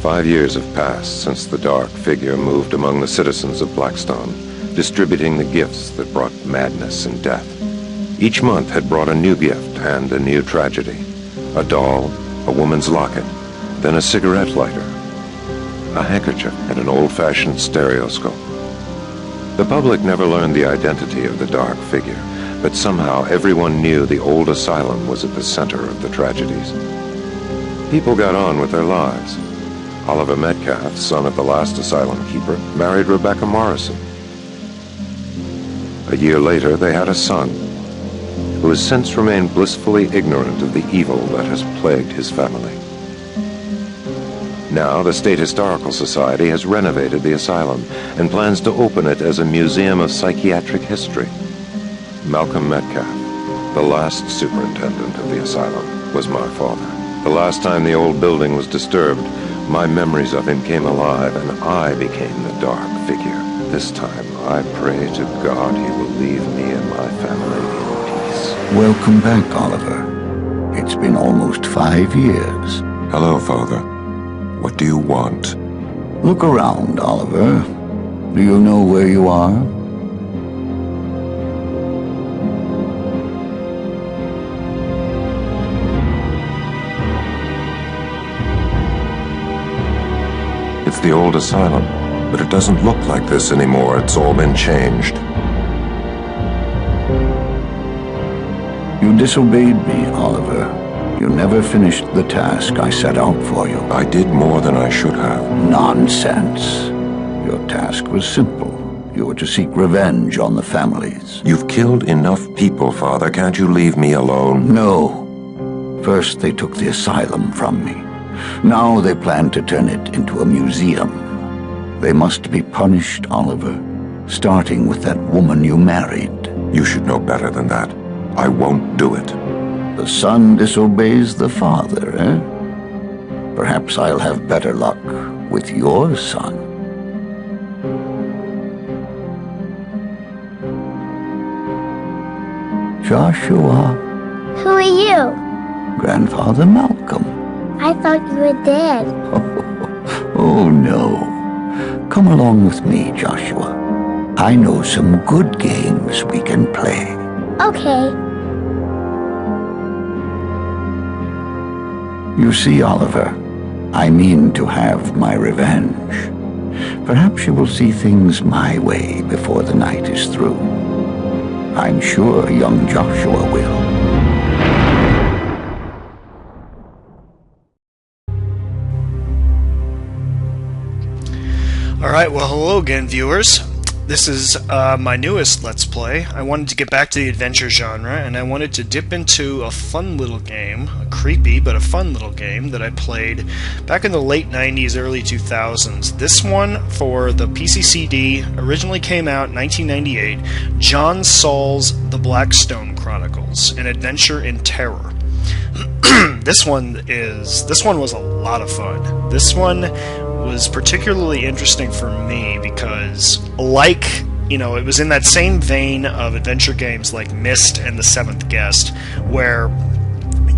5 years have passed since the dark figure moved among the citizens of Blackstone, distributing the gifts that brought madness and death. Each month had brought a new gift and a new tragedy. A doll, a woman's locket, then a cigarette lighter, a handkerchief, and an old-fashioned stereoscope. The public never learned the identity of the dark figure, but somehow everyone knew the old asylum was at the center of the tragedies. People got on with their lives. Oliver Metcalf, son of the last asylum keeper, married Rebecca Morrison. A year later, they had a son, who has since remained blissfully ignorant of the evil that has plagued his family. Now, the State Historical Society has renovated the asylum and plans to open it as a museum of psychiatric history. Malcolm Metcalf, the last superintendent of the asylum, was my father. The last time the old building was disturbed, my memories of him came alive and I became the dark figure. This time, I pray to God he will leave me and my family in peace. Welcome back, Oliver. It's been almost 5 years. Hello, Father. What do you want? Look around, Oliver. Do you know where you are? It's the old asylum, but it doesn't look like this anymore. It's all been changed. You disobeyed me, Oliver. You never finished the task I set out for you. I did more than I should have. Nonsense. Your task was simple. You were to seek revenge on the families. You've killed enough people, Father. Can't you leave me alone? No. First, they took the asylum from me. Now they plan to turn it into a museum. They must be punished, Oliver, starting with that woman you married. You should know better than that. I won't do it. The son disobeys the father, eh? Perhaps I'll have better luck with your son. Joshua. Who are you? Grandfather Malcolm. I thought you were dead. Oh, no. Come along with me, Joshua. I know some good games we can play. Okay. You see, Oliver, I mean to have my revenge. Perhaps you will see things my way before the night is through. I'm sure young Joshua will. Alright, well hello again, viewers. This is my newest Let's Play. I wanted to get back to the adventure genre, and I wanted to dip into a fun little game, a creepy but a fun little game that I played back in the late 90s, early 2000s. This one, for the PC-CD, originally came out in 1998, John Saul's The Blackstone Chronicles, an adventure in terror. This one was a lot of fun. This one was particularly interesting for me because, like, you know, it was in that same vein of adventure games like Myst and The Seventh Guest, where,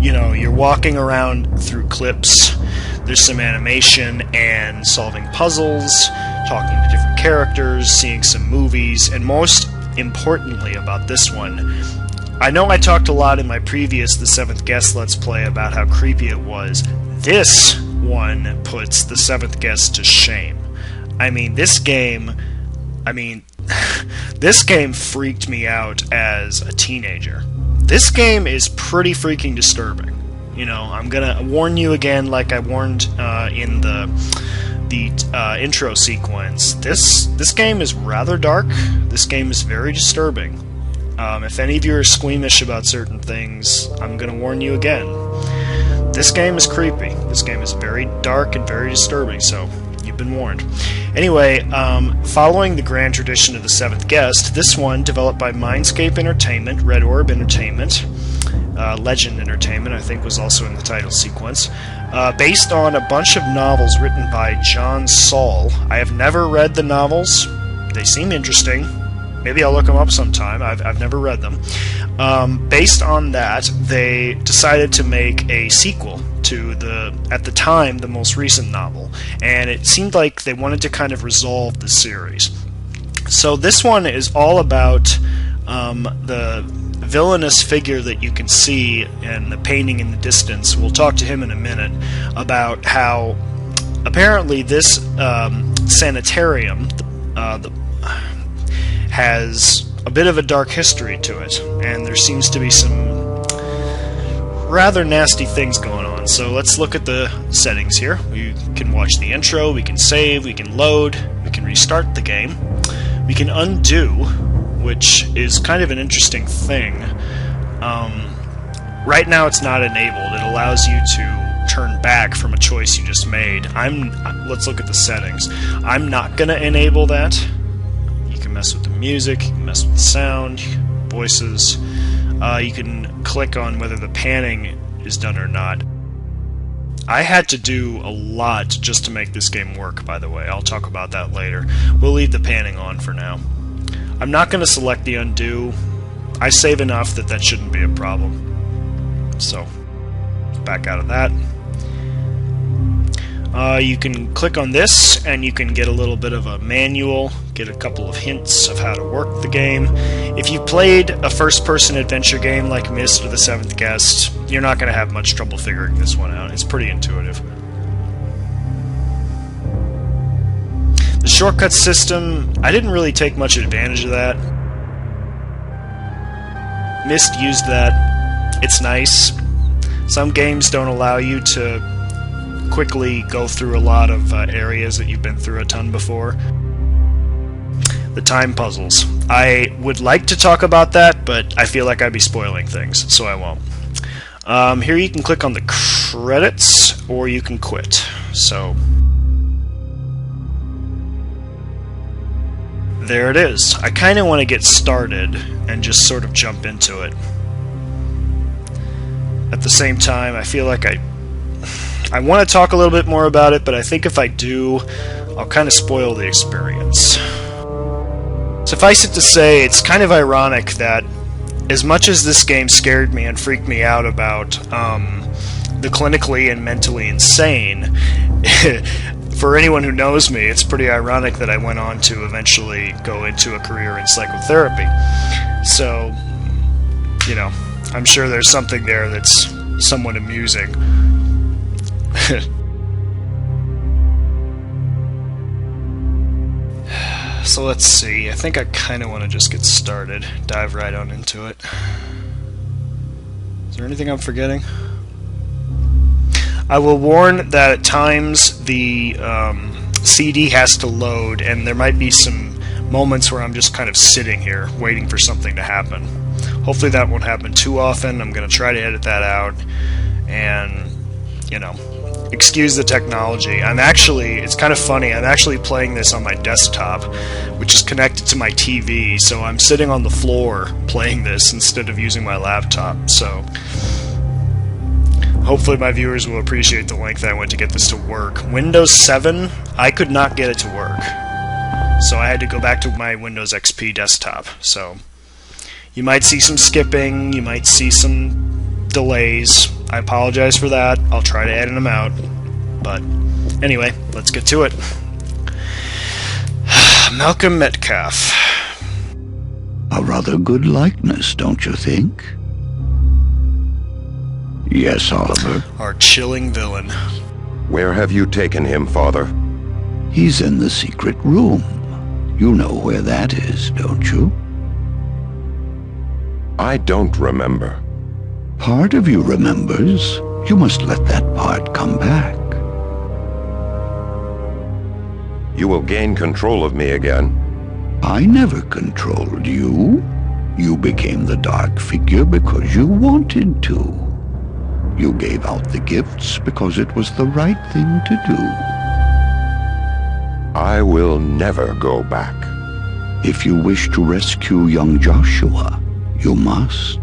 you know, you're walking around through clips, there's some animation and solving puzzles, talking to different characters, seeing some movies, and most importantly about this one, I know I talked a lot in my previous The Seventh Guest Let's Play about how creepy it was. This one puts The Seventh Guest to shame. I mean, this game freaked me out as a teenager. This game is pretty freaking disturbing. You know, I'm gonna warn you again, like I warned in the intro sequence. This game is rather dark. This game is very disturbing. If any of you are squeamish about certain things, I'm gonna warn you again. This game is creepy. This game is very dark and very disturbing, so you've been warned. Anyway, following the grand tradition of The Seventh Guest, this one, developed by Mindscape Entertainment, Red Orb Entertainment, Legend Entertainment, I think was also in the title sequence, based on a bunch of novels written by John Saul. I have never read the novels. They seem interesting. Maybe I'll look them up sometime. I've never read them. Based on that, they decided to make a sequel to at the time, the most recent novel, and it seemed like they wanted to kind of resolve the series. So this one is all about the villainous figure that you can see in the painting in the distance. We'll talk to him in a minute about how apparently this sanitarium has a bit of a dark history to it, and there seems to be some rather nasty things going on. So let's look at the settings here. We can watch the intro, we can save, we can load, we can restart the game, we can undo, which is kind of an interesting thing. Right now it's not enabled. It allows you to turn back from a choice you just made. Let's look at the settings. I'm not going to enable that. You can mess with the music, you can mess with the sound, voices. You can click on whether the panning is done or not. I had to do a lot just to make this game work, by the way. I'll talk about that later. We'll leave the panning on for now. I'm not going to select the undo. I save enough that shouldn't be a problem. So, back out of that. You can click on this and you can get a little bit of a manual, get a couple of hints of how to work the game. If you played a first-person adventure game like Myst or The Seventh Guest, you're not going to have much trouble figuring this one out. It's pretty intuitive. The shortcut system, I didn't really take much advantage of that. Myst used that. It's nice. Some games don't allow you to quickly go through a lot of areas that you've been through a ton before. The time puzzles. I would like to talk about that, but I feel like I'd be spoiling things, so I won't. Here you can click on the credits, or you can quit. So, there it is. I kind of want to get started and just sort of jump into it. At the same time, I feel like I want to talk a little bit more about it, but I think if I do, I'll kind of spoil the experience. Suffice it to say, it's kind of ironic that as much as this game scared me and freaked me out about the clinically and mentally insane, for anyone who knows me, it's pretty ironic that I went on to eventually go into a career in psychotherapy. So, you know, I'm sure there's something there that's somewhat amusing. So let's see. I think I kind of want to just get started. Dive right on into it. Is there anything I'm forgetting? I will warn that at times the CD has to load, and there might be some moments where I'm just kind of sitting here waiting for something to happen. Hopefully that won't happen too often. I'm going to try to edit that out and, you know, excuse the technology. It's kind of funny, I'm actually playing this on my desktop, which is connected to my TV, so I'm sitting on the floor playing this instead of using my laptop. So hopefully my viewers will appreciate the length I went to get this to work. Windows 7, I could not get it to work, so I had to go back to my Windows XP desktop. So you might see some skipping, you might see some delays. I apologize for that. I'll try to edit them out. But anyway, let's get to it. Malcolm Metcalf. A rather good likeness, don't you think? Yes, Oliver. Our chilling villain. Where have you taken him, Father? He's in the secret room. You know where that is, don't you? I don't remember. Part of you remembers. You must let that part come back. You will gain control of me again. I never controlled you. You became the dark figure because you wanted to. You gave out the gifts because it was the right thing to do. I will never go back. If you wish to rescue young Joshua, you must.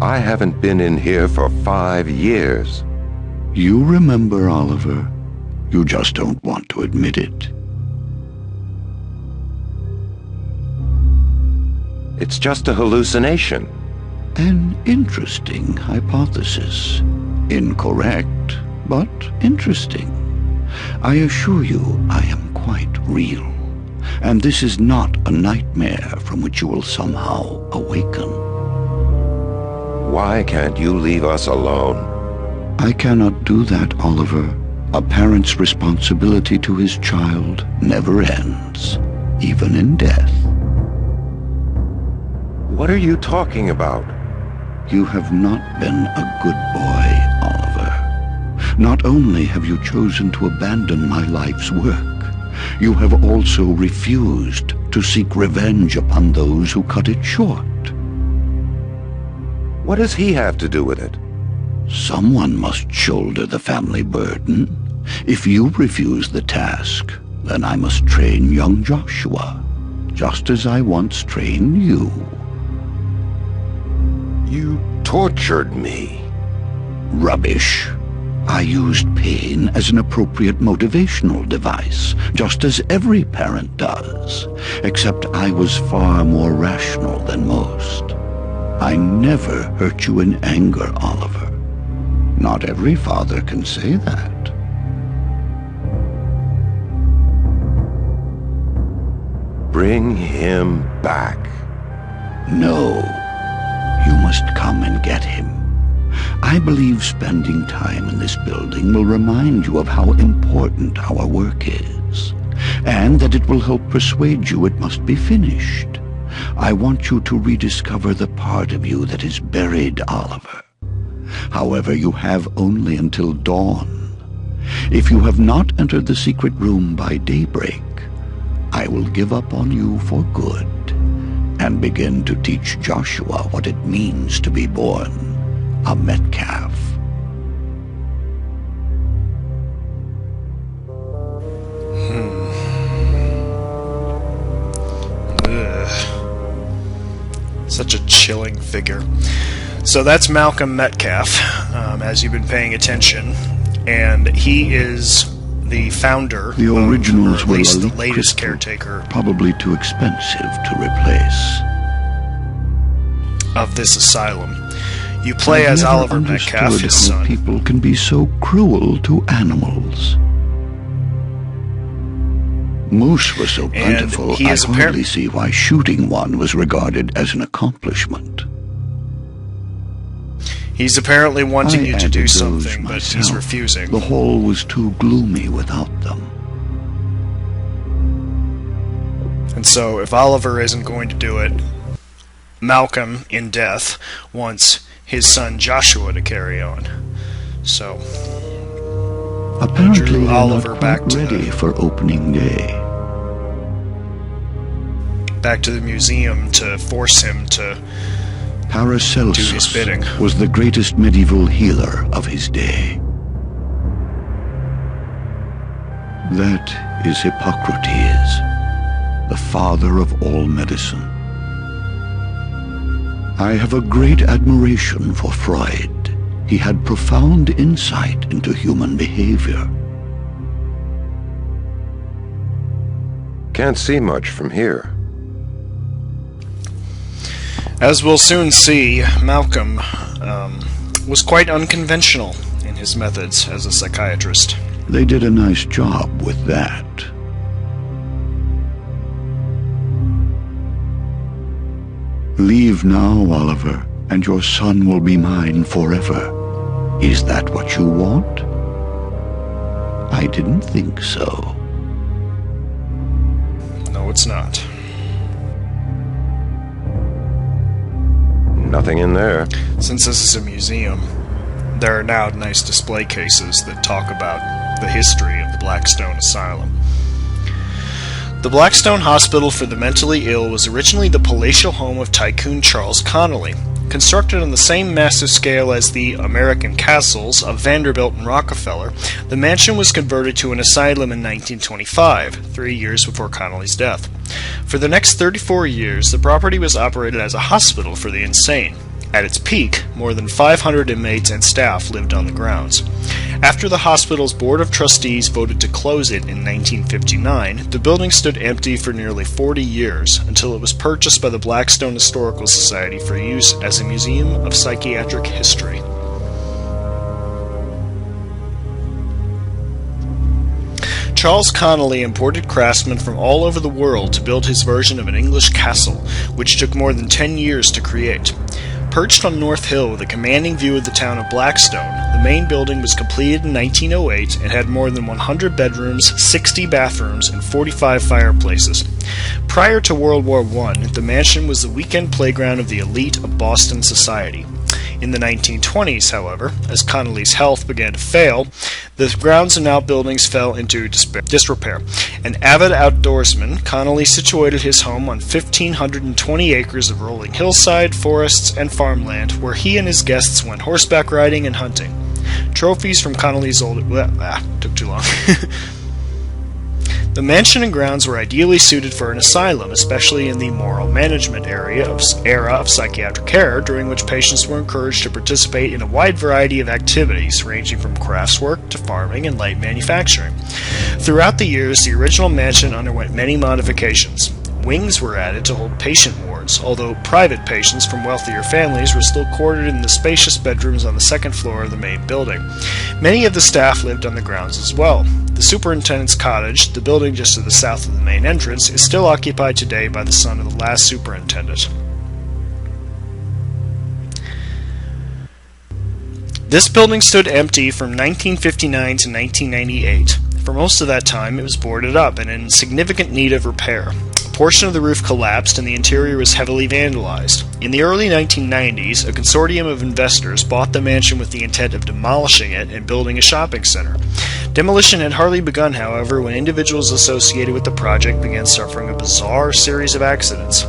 I haven't been in here for 5 years. You remember, Oliver. You just don't want to admit it. It's just a hallucination. An interesting hypothesis. Incorrect, but interesting. I assure you I am quite real, and this is not a nightmare from which you will somehow awaken. Why can't you leave us alone? I cannot do that, Oliver. A parent's responsibility to his child never ends, even in death. What are you talking about? You have not been a good boy, Oliver. Not only have you chosen to abandon my life's work, you have also refused to seek revenge upon those who cut it short. What does he have to do with it? Someone must shoulder the family burden. If you refuse the task, then I must train young Joshua, just as I once trained you. You tortured me. Rubbish. I used pain as an appropriate motivational device, just as every parent does, except I was far more rational than most. I never hurt you in anger, Oliver. Not every father can say that. Bring him back. No. You must come and get him. I believe spending time in this building will remind you of how important our work is, and that it will help persuade you it must be finished. I want you to rediscover the part of you that is buried, Oliver. However, you have only until dawn. If you have not entered the secret room by daybreak, I will give up on you for good and begin to teach Joshua what it means to be born a Metcalf. Such a chilling figure. So that's Malcolm Metcalf, as you've been paying attention, and he is the founder, the originals or at least were the latest crystal, caretaker, probably too expensive to replace, of this asylum. You play as Oliver Metcalf, his son. People can be so cruel to animals. Moose were so plentiful, I hardly see why shooting one was regarded as an accomplishment. He's apparently wanting you to do something, but myself. he's refusing. The hall was too gloomy without them. And so, if Oliver isn't going to do it, Malcolm, in death, wants his son Joshua to carry on. So, apparently drew they're Oliver not back quite to ready for opening day. Back to the museum to force him to Paracelsus do his bidding. Was the greatest medieval healer of his day. That is Hippocrates, the father of all medicine. I have a great admiration for Freud. He had profound insight into human behavior. Can't see much from here. As we'll soon see, Malcolm was quite unconventional in his methods as a psychiatrist. They did a nice job with that. Leave now, Oliver, and your son will be mine forever. Is that what you want? I didn't think so. No, it's not. Nothing in there. Since this is a museum, there are now nice display cases that talk about the history of the Blackstone Asylum. The Blackstone Hospital for the Mentally Ill was originally the palatial home of tycoon Charles Connolly. Constructed on the same massive scale as the American castles of Vanderbilt and Rockefeller, the mansion was converted to an asylum in 1925, 3 years before Connolly's death. For the next 34 years, the property was operated as a hospital for the insane. At its peak, more than 500 inmates and staff lived on the grounds. After the hospital's Board of Trustees voted to close it in 1959, the building stood empty for nearly 40 years, until it was purchased by the Blackstone Historical Society for use as a museum of psychiatric history. Charles Connolly imported craftsmen from all over the world to build his version of an English castle, which took more than 10 years to create. Perched on North Hill with a commanding view of the town of Blackstone, the main building was completed in 1908 and had more than 100 bedrooms, 60 bathrooms, and 45 fireplaces. Prior to World War I, the mansion was the weekend playground of the elite of Boston society. In the 1920s, however, as Connolly's health began to fail, the grounds and outbuildings fell into disrepair. An avid outdoorsman, Connolly situated his home on 1,520 acres of rolling hillside, forests, and farmland, where he and his guests went horseback riding and hunting. Trophies from Connolly's old... took too long. The mansion and grounds were ideally suited for an asylum, especially in the moral management era of psychiatric care, during which patients were encouraged to participate in a wide variety of activities, ranging from craftswork to farming and light manufacturing. Throughout the years, the original mansion underwent many modifications. Wings were added to hold patient wards, although private patients from wealthier families were still quartered in the spacious bedrooms on the second floor of the main building. Many of the staff lived on the grounds as well. The superintendent's cottage, the building just to the south of the main entrance, is still occupied today by the son of the last superintendent. This building stood empty from 1959 to 1998. For most of that time, it was boarded up and in significant need of repair. A portion of the roof collapsed and the interior was heavily vandalized. In the early 1990s, a consortium of investors bought the mansion with the intent of demolishing it and building a shopping center. Demolition had hardly begun, however, when individuals associated with the project began suffering a bizarre series of accidents.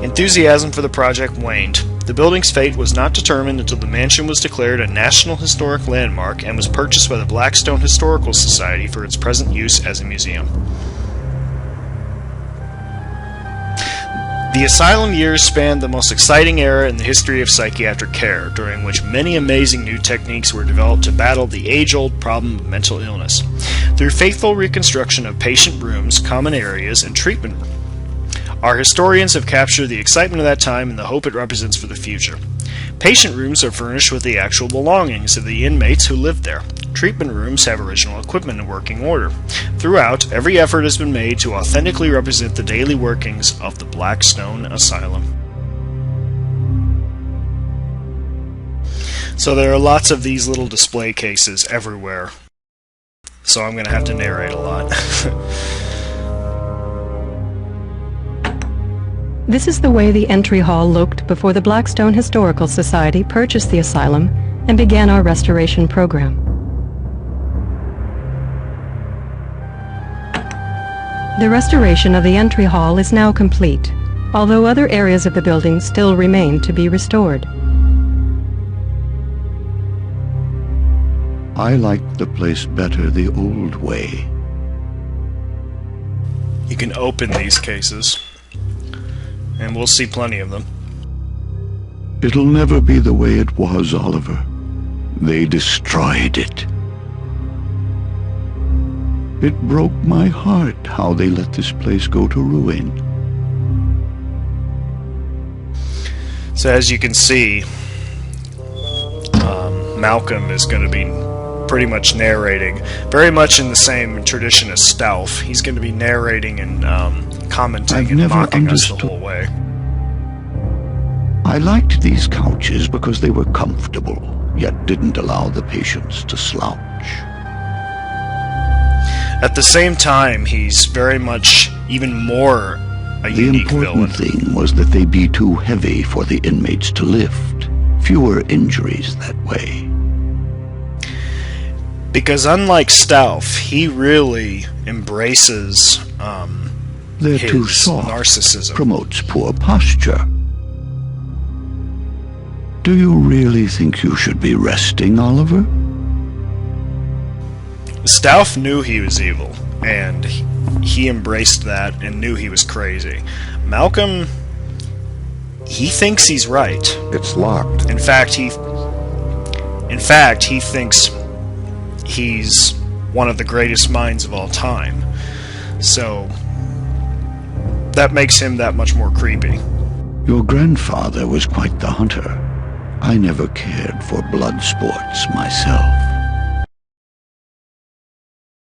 Enthusiasm for the project waned. The building's fate was not determined until the mansion was declared a National Historic Landmark and was purchased by the Blackstone Historical Society for its present use as a museum. The asylum years spanned the most exciting era in the history of psychiatric care, during which many amazing new techniques were developed to battle the age-old problem of mental illness. Through faithful reconstruction of patient rooms, common areas, and treatment rooms, our historians have captured the excitement of that time and the hope it represents for the future. Patient rooms are furnished with the actual belongings of the inmates who lived there. Treatment rooms have original equipment in working order. Throughout, every effort has been made to authentically represent the daily workings of the Blackstone Asylum. So there are lots of these little display cases everywhere. So I'm going to have to narrate a lot. This is the way the entry hall looked before the Blackstone Historical Society purchased the asylum and began our restoration program. The restoration of the entry hall is now complete, although other areas of the building still remain to be restored. I liked the place better the old way. You can open these cases, and we'll see plenty of them. It'll never be the way it was, Oliver. They destroyed it. It broke my heart how they let this place go to ruin. So as you can see, Malcolm is going to be pretty much narrating, very much in the same tradition as Stauff. He's going to be narrating and commenting and mocking us the whole way. I liked these couches because they were comfortable, yet didn't allow the patients to slouch. At the same time, he's very much even more a unique villain. The important thing was that they be too heavy for the inmates to lift. Fewer injuries that way. Because unlike Stauff, he really embraces They're his too soft. narcissism. Promotes poor posture. Do you really think you should be resting, Oliver? Stauff knew he was evil, and he embraced that and knew he was crazy. Malcolm, he thinks he's right. It's locked. In fact, he thinks he's one of the greatest minds of all time. So that makes him that much more creepy. Your grandfather was quite the hunter. I never cared for blood sports myself.